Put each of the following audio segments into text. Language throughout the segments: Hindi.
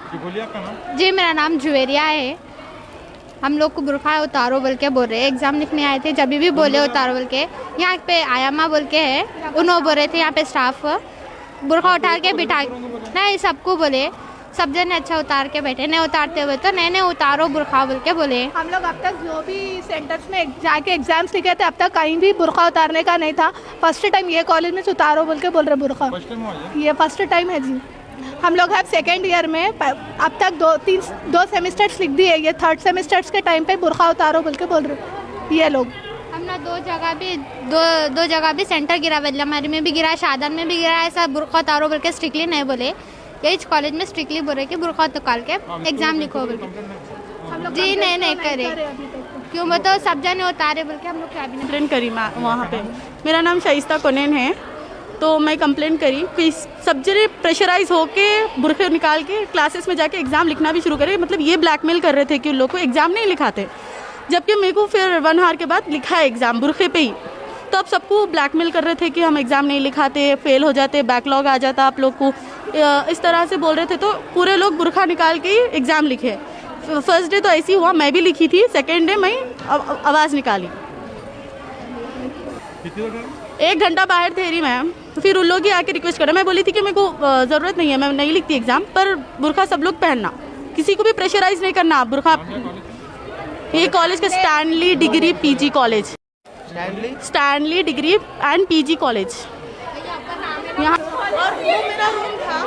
जी बोलिए, आपका नाम? जी मेरा नाम जुवेरिया है। हम लोग को बुरखा उतारो बोल के बोल रहे हैं। एग्ज़ाम लिखने आए थे, जब भी बोले उतारो बोल के। यहाँ पे आयामा बोल के है, उन्होंने बोल रहे थे यहाँ पे स्टाफ बुरखा उतार के बिठा, नहीं सबको बोले, सब जन अच्छा उतार के बैठे, नहीं उतारते हुए तो नहीं उतारो बुरखा बोल के बोले। हम लोग अब तक जो भी सेंटर्स में जाके एग्जाम्स लिखे थे, अब तक कहीं भी बुरखा उतारने का नहीं था। फर्स्ट टाइम ये कॉलेज में उतारो बोल के बोल रहे बुरखा, ये फर्स्ट टाइम है जी। हम लोग हैं सेकेंड ईयर में, अब तक दो सेमेस्टर्स लिख दिए, ये थर्ड सेमेस्टर्स के टाइम पे बुरखा उतारो बोल के बोल रहे ये लोग। हमने दो जगह भी सेंटर गिरा, वेल्लामारी में भी गिरा, शादन में भी गिरा। ऐसा बुरखा उतारो बोल के स्ट्रिक्टली नहीं बोले, यही कॉलेज में स्ट्रिक्टली बोल रहे कि बुरखा उतार के एग्जाम लिखो बोल के। जी नहीं करे, क्यों बताओ, सब जने उतारे बोल के हम लोग कंप्लेन करी वहाँ पे। मेरा नाम शाइस्ता कोनेन है, तो मैं कंप्लेन करी कि सब जने प्रेशराइज होके बुरखे निकाल के क्लासेस में जाके एग्ज़ाम लिखना भी शुरू करे। मतलब ये ब्लैकमेल कर रहे थे कि उन लोग को एग्ज़ाम नहीं लिखाते, जबकि मेरे को फिर 1 आवर के बाद लिखा है एग्ज़ाम बुरखे पे ही। तो अब सबको ब्लैकमेल कर रहे थे कि हम एग्ज़ाम नहीं लिखाते, फेल हो जाते, बैकलॉग आ जाता आप लोग को, इस तरह से बोल रहे थे। तो पूरे लोग बुरखा निकाल के ही एग्ज़ाम लिखे। फर्स्ट डे तो ऐसी हुआ, मैं भी लिखी थी, सेकेंड डे मैं आवाज़ निकाली। 1 घंटा बाहर ठहरी मैम, तो फिर उन लोग ही आके रिक्वेस्ट करा। मैं बोली थी कि मेरे को ज़रूरत नहीं है, मैं नहीं लिखती एग्ज़ाम, पर बुरखा सब लोग पहनना, किसी को भी प्रेशराइज नहीं करना आप बुरखा। ये कॉलेज का Stanley degree PG college, Stanley degree and PG college यहाँ। और वो मेरा रूम था।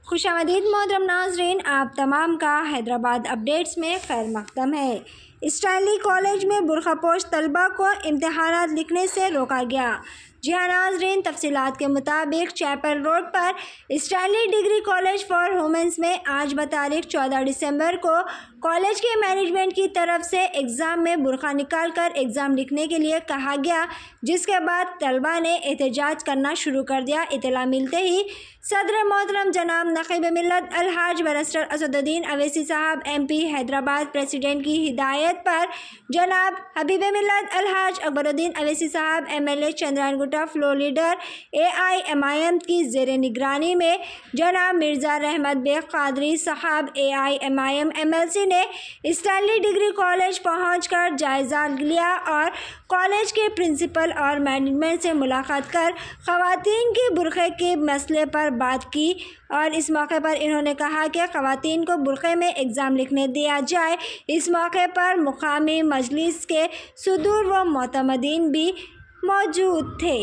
खुशामदीद मोहतरम नाज़रीन, आप तमाम का हैदराबाद अपडेट्स में खैर मक़दम है। स्टैनली कॉलेज में बुरखापोश तलबा को इम्तिहानात लिखने से रोका गया। जी हाँ नाज़रीन, तफसीलात के मुताबिक चैपल रोड पर Stanley degree college for women's में आज बतारीख 14 दिसंबर को कॉलेज के मैनेजमेंट की तरफ से एग्ज़ाम में बुरखा निकाल कर एग्ज़ाम लिखने के लिए कहा गया, जिसके बाद तलबा ने एहतजाज करना शुरू कर दिया। इतला मिलते ही सदर मोहतरम जनाब नक़ीब मिल्लत अलहाज बैरिस्टर असदुद्दीन अवैसी साहब MP हैदराबाद प्रेसिडेंट की हिदायत पर जनाब हबीब मिल्लत अलहाज अकबरुद्दीन अवैसी साहब MLA Chandrayangutta floor leader AIMIM की ज़ेर निगरानी में जनाब मिर्ज़ा रहमत बेग कादरी साहब AIMIM MLC ने स्टैनली डिग्री कॉलेज पहुंचकर जायज़ा लिया और कॉलेज के प्रिंसिपल और मैनेजमेंट से मुलाकात कर ख़वातीन के बुरखे के मसले पर बात की। और इस मौके पर इन्होंने कहा कि ख़वातीन को बुरखे में एग्ज़ाम लिखने दिया जाए। इस मौके पर मुकामी मजलिस के सदूर व मोतमदीन भी मौजूद थे।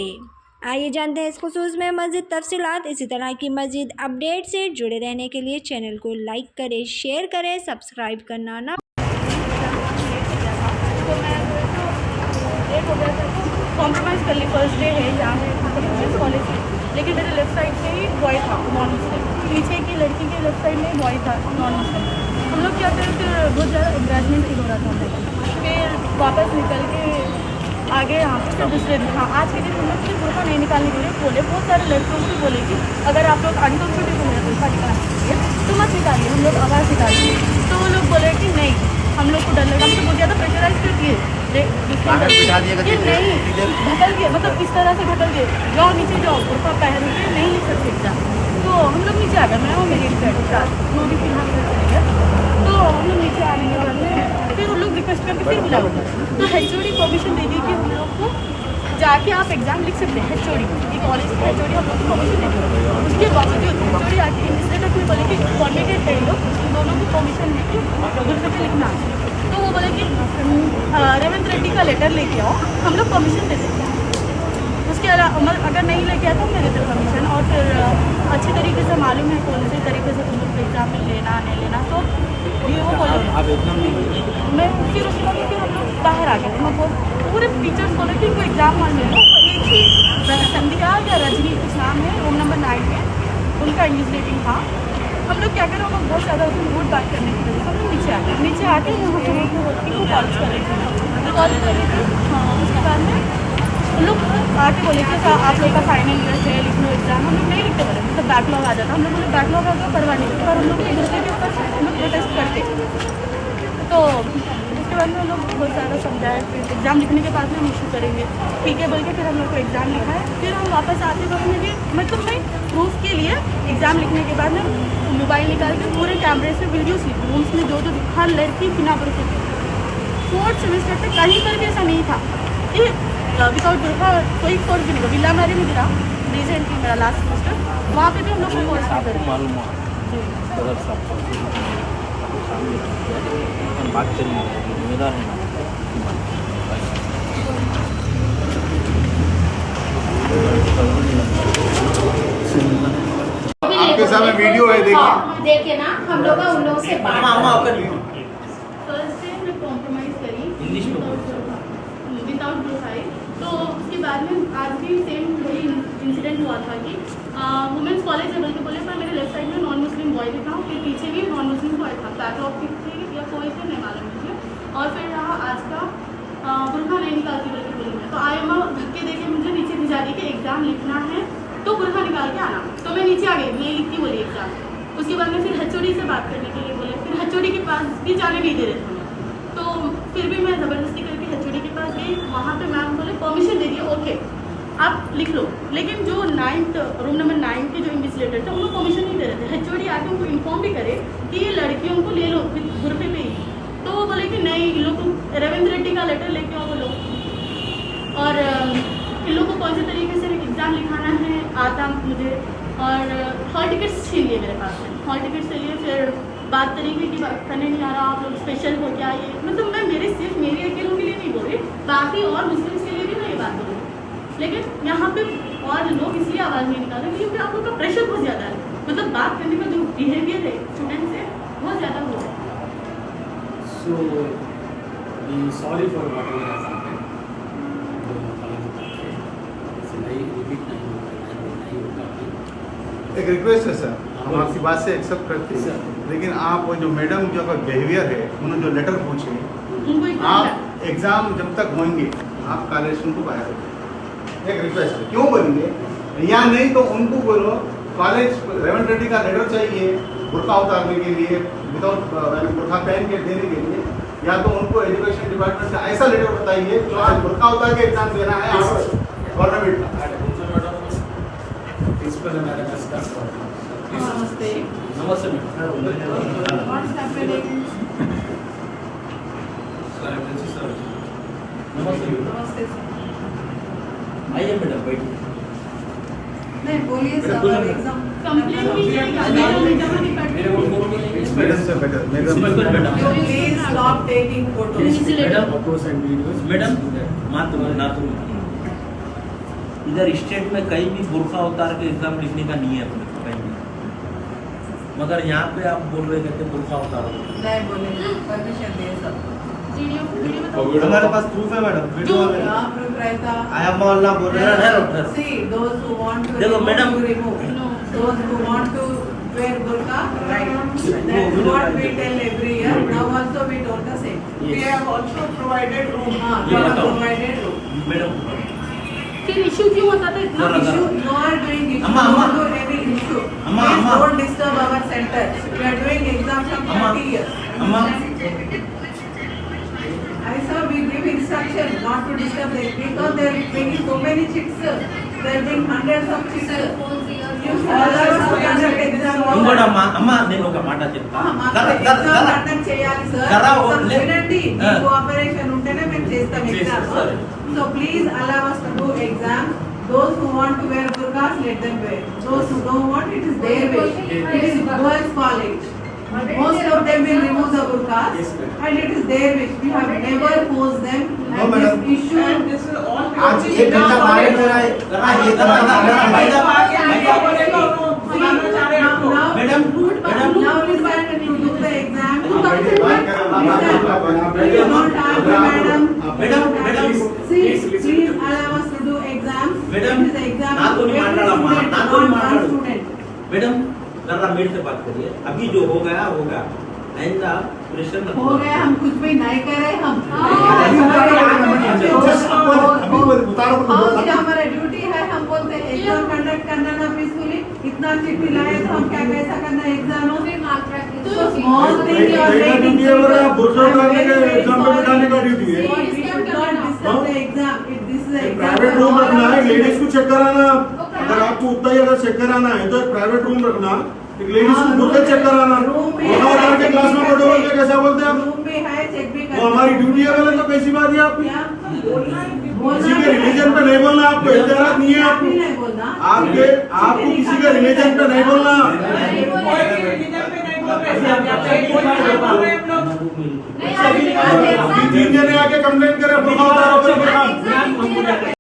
आइए जानते हैं इस खुसूस में मज़ीद तफसीलात। इसी तरह की मज़ीद अपडेट से जुड़े रहने के लिए चैनल को लाइक करें, शेयर करें, सब्सक्राइब करना ना। कॉम्प्रोमाइज़ कर ली, फर्स्ट डे है जहाँ पे कॉलेज है, लेकिन मेरे लेफ्ट साइड से ही बॉय था नॉन मुस्लिम, पीछे की लड़की के लेफ्ट साइड में बॉय था नॉन मुस्लिम। हम लोग क्या करें, फिर बहुत ज़्यादा एम्बैरेसमेंट फील हो रहा था हम लोग। फिर वापस निकल के आगे यहाँ पे फिर दूसरे दिन, हाँ आज के दिन हम लोग फिर बुरखा नहीं निकालने के लिए बोले। बहुत सारे लड़कों से बोले कि अगर आप लोग अनकम्फर्टेबल है बुरखा निकालने के लिए तो मत निकालिए, हम लोग आवाज़ निकालिए। तो वो लोग बोले कि नहीं, हम लोग को डर लगा, हमसे बहुत ज़्यादा प्रेशराइज कर दिए कि नहीं ढकल के, मतलब इस तरह से ढकल के जाओ नीचे जाओ, बुरखा पहन के नहीं लिख सकते एग्जाम। तो हम लोग नीचे आ गए, मैं और मेरी फ्रेंड नोटी फिलहाल चले गए। तो हम लोग नीचे आने के बाद में फिर उन लोग रिक्वेस्ट करके फिर बुलाओ, तो HOD परमिशन दे दी कि हम लोग को जाके आप एग्ज़ाम लिख सकते हैं। HOD की कॉलेज के HOD हम लोग को परमिशन दे दी। उसके बावजूद HOD आके इन्वेस्टिगेटर में बोले कि कॉन्विडेंट है लोग, दोनों को परमिशन है कि बुरखे पे लिखना। तो वो बोले कि रेवंत रेड्डी का लेटर लेके आओ, हम लोग परमिशन दे देते हैं। उसके अलावा अगर नहीं लेके आए तो मैं देते परमिशन। और फिर अच्छे तरीके से मालूम है कौन से तरीके से तुम लोग एग्ज़ाम में लेना नहीं लेना। तो ये वो बोले मैं फिर उसके बाद फिर हम लोग बाहर आ गए। हमको पूरे टीचर्स बोले कि इनको एग्ज़ाम हॉल में एक ही संध्या या रजनी कुछ नाम है, रूम नंबर 9 में उनका इंग्लिश रेटिंग था। हम लोग क्या करें, हम लोग बहुत ज़्यादा उसमें रूट बात करने की वजह से हम लोग नीचे आके इनको कॉल कर रहे थे। हाँ उसके बाद में उन लोग आके बोले कि आप लोग का फाइनल ईयर है, लिख लो एग्ज़ाम। हम लोग नहीं लिखते बोले, मतलब बैकलॉग आ जाता। हम लोग बोले बैकलॉग आ गया करवा नहीं, पर हम लोग एक दूसरे के ऊपर हम लोग प्रोटेस्ट करते। तो उसके उसके बाद में हम लोग बहुत सारा समझाए, फिर एग्ज़ाम लिखने के बाद में हम इशू करेंगे, ठीक है बोल के फिर हम लोग को एग्ज़ाम लिखा है। फिर हम वापस आते वक्त में भी मतलब मैं प्रूफ के लिए एग्ज़ाम लिखने के बाद में मोबाइल निकाल के पूरे कैमरे से वीडियोस ली, रूम्स में जो हर लड़की बिना बुरखे की। 4th सेमेस्टर तक कहीं पर भी ऐसा नहीं था कि विदाउट बुरखा कोई कोर्स भी नहीं हुआ। बिल्ला मैरी में गिरा रिसेंटली मेरा लास्ट सेमेस्टर, वहाँ पे भी हम लोग को कोर्स नहीं करें। मालूम हुआ सदर साहब बात करेंगे, जिम्मेदार है आपके सामने वीडियो है, देखिए ना हम लोग का उन लोगों से बात फर्स्ट डे मैं कॉम्प्रोमाइज़ करी इंग्लिश में विदाउट बुरखाई। तो उसके बाद में आज भी सेम वही इंसिडेंट हुआ था कि वुमेंस कॉलेज है बल्कि बोले पर मेरे लेफ्ट साइड में नॉन मुस्लिम बॉय भी था, फिर पीछे भी नॉन मुस्लिम बॉय था, बैकलॉग थे या कोई थे नहीं मालूम मुझे। और फिर रहा आज का बुरखा नहीं निकालती बल्कि बोली मैं, तो आयमा धक्के दे के मुझे नीचे भिजा दी कि एग्ज़ाम लिखना है तो बुरखा निकाल के आना। तो मैं नीचे आ गई, नहीं लिखती बोली एग्ज़ाम। उसके बाद में फिर HOD से बात करने के लिए बोले, फिर HOD के पास भी जाने नहीं दे रहे थे। तो फिर भी मैं ज़बरदस्ती करके HOD के पास गई, वहाँ पे मैम बोले परमिशन दे दिए, ओके आप लिख लो। लेकिन जो 9th रूम नंबर 9 के जो इन्विजिलेटर थे उनको परमिशन नहीं दे रहे थे। HOD आके उनको इन्फॉर्म भी करे कि ये लड़कियों को ले लो बुरखे पे ही, तो वो बोले कि नहीं इन लोग को रविंद्र रेड्डी का लेटर लेके आओ बोलो, और इन लोग को कौन से तरीके से एग्ज़ाम लिखाना है आता मुझे। और हॉल टिकट्स छीन लिए मेरे पास से, हॉल टिकट्स ले लिए। फिर बात तरीके की बात करने नहीं आ रहा, आप लोग स्पेशल हो क्या ये, मतलब मैं सिर्फ मेरे अकेलों के लिए नहीं बोल रही, बाकी और मुस्लिम्स के लिए भी मैं ये बात बोल रही। लेकिन यहाँ पे और लोग इसलिए आवाज़ नहीं निकाल रहे क्योंकि आप लोग का प्रेशर बहुत ज़्यादा है, मतलब बात करने का जो बिहेवियर है स्टूडेंट से बहुत ज़्यादा हो रहा है। So, be sorry for whatever has happened. एक रिक्वेस्ट है सर, हम आपकी बात से एक्सेप्ट करते हैं, लेकिन आप वो जो मैडम जो का बिहेवियर है, उन्होंने जो लेटर पूछे, उनको एक आप एग्ज़ाम जब तक होंगे आप कॉलेज को बाहर रखें। एक रिक्वेस्ट है, क्यों बोलेंगे या नहीं तो उनको बोलो कॉलेज रेवंत रेड्डी का लेटर चाहिए बुरखा उतारने के लिए, विदाउट बुरखा पहन के देने के लिए, या तो उनको एजुकेशन डिपार्टमेंट से ऐसा लेटर बताइए जो आज बुरखा उतार के एग्जाम देना है गवर्नमेंट का। प्रिंसिपल मैडम डिस्कस नमस्ते नमस्ते मैडम। What's happening. नमस्ते नमस्ते सर। आइए मैडम बैठिए। नहीं बोलिए सर, सर, एग्जाम कंप्लेंट भी किया मैडम से better madam please stop taking photos. Photos and videos. Madam मात्र इधर स्टेट में कहीं भी बुरखा उतार के एग्जाम लिखने का नहीं है अपने को कहीं भी, मगर यहाँ पे आप बोल रहे थे बुरखा उतारो। नहीं बोले परमिशन दे सब। वीडियो हमारे पास प्रूफ है मैडम, वीडियो है। यहाँ प्रूफ रहता। आया मोहल्ला बोल रहे हैं। See, those who want to देखो, remove, madam. you remove. Those who want to wear burqa, right. That's what we tell every year. Now also we told the same. We have also provided room. We have provided room. Madam फिर इशू क्यों होता था इतना? बराबर। Issue no are doing issue. अम्मा, अम्मा। Don't do any issue. अम्मा, Please अम्मा। don't disturb our center. We are doing exam from अम्मा। 30 years. अम्मा I saw we give instruction not to disturb them because they are making so many chicks. They are doing hundreds of chicks. You should allow us to conduct exam. ఇంకోటి అమ్మా నేను ఒక మాట చెప్తా ఎగ్జామ్ అటెండ్ చేయాలి సార్. కరా ఎగ్జామ్ లే- వినండి. ఆ. మీ కోఆపరేషన్ ఉంటేనే మేము చేస్తాం ఎగ్జామ్. సరే. So please allow us to do exam. Those who want to wear burqas, let them wear. Those who don't want, it is their wish. It is girls' college. Most of them will remove the burqas, and it is their wish. We have never forced them. And madam. this issue. आज एक घंटा बाहर में रहा है, ये madam Now it is time to do the exam. To बात concentrate. करें, Don't ask madam. Madam See, please allow us to do exams. Madam, It is exam ना तो of नहीं मान every रहा, student, ना तो नहीं not मान one रहा। student. मैडम जरा मेरे से बात करिए, अभी जो हो गया आइंदा प्रेशर मत हो गया, हम कुछ भी नहीं करे हम। अभी उतारो हाँ, ये हमारा ड्यूटी है, हम बोलते हैं एग्जाम कंडक्ट करना ना पीसफुली, इतना चिट्ठी लाए तो हम क्या कैसा करना एग्जाम हो small thing you are duty है मेरा बुरखा उतारने का एग्जाम में बिठाने का ड्यूटी है। प्राइवेट रूम रखना है, लेडीज को चेक कराना, अगर आपको उतना ही अगर चेक कराना है तो प्राइवेट रूम रखना, एक लेडीज को बुरखा चेक कराना। बुरखा उतार के क्लास में पढ़ो बोल के कैसा बोलते हैं आप? वो हमारी ड्यूटी है बोले तो कैसी बात है आपकी? किसी के रिलीजन पे नहीं बोलना, आपको इख्तियार नहीं है, आपको आपको किसी के रिलीजन पे नहीं बोलना। तीन जने आके कंप्लेंट करे बुरखा उतारो।